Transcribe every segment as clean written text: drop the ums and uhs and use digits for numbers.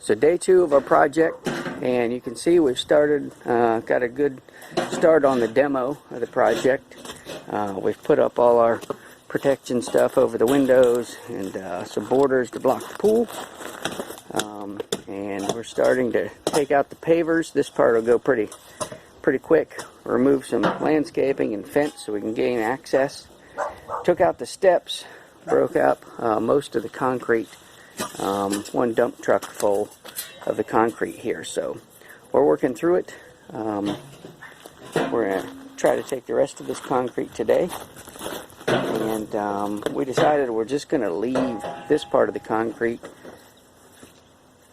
So day 2 of our project, and you can see we've started, got a good start on the demo of the project. We've put up all our protection stuff over the windows and some borders to block the pool. And we're starting to take out the pavers. This part will go pretty quick. Remove some landscaping and fence so we can gain access. Took out the steps, broke up most of the concrete. One dump truck full of the concrete here. So we're working through it. We're going to try to take the rest of this concrete today. And we decided we're just going to leave this part of the concrete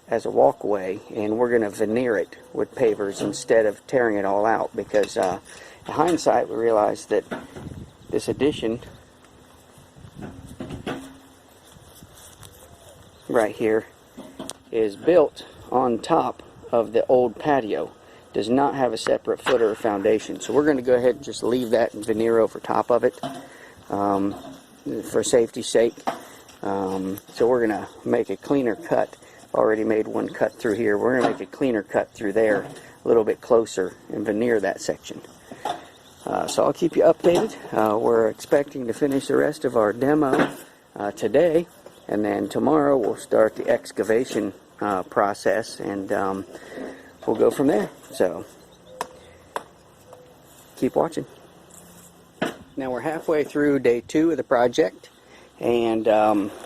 as a walkway, and we're going to veneer it with pavers instead of tearing it all out, because in hindsight we realized that this addition right here is built on top of the old patio. Does not have a separate footer or foundation, so we're going to go ahead and just leave that and veneer over top of it for safety's sake. So we're going to make a cleaner cut. Already made one cut through here. We're going to make a cleaner cut through there a little bit closer and veneer that section. So I'll keep you updated. We're expecting to finish the rest of our demo today, and then tomorrow we'll start the excavation process, and we'll go from there. So keep watching. Now we're halfway through day 2 of the project, and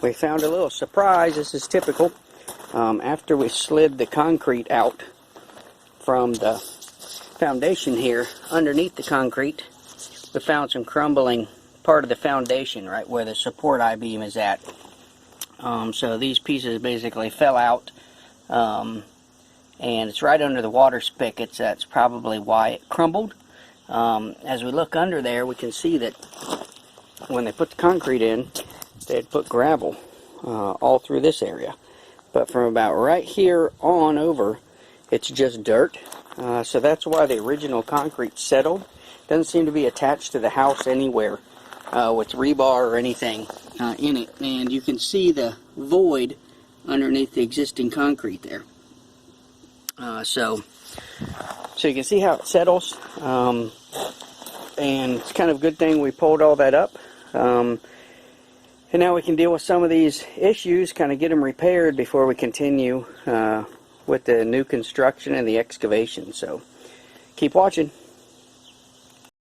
we found a little surprise. This is typical. After we slid the concrete out from the foundation here, underneath the concrete, we found some crumbling part of the foundation right where the support I-beam is at. So these pieces basically fell out, and it's right under the water spigots. That's probably why it crumbled. As we look under there, we can see that when they put the concrete in, they had put gravel all through this area. But from about right here on over, it's just dirt. So that's why the original concrete settled. Doesn't seem to be attached to the house anywhere with rebar or anything in it. And you can see the void underneath the existing concrete there. So you can see how it settles. And it's kind of a good thing we pulled all that up. And now we can deal with some of these issues, kind of get them repaired before we continue with the new construction and the excavation. So keep watching.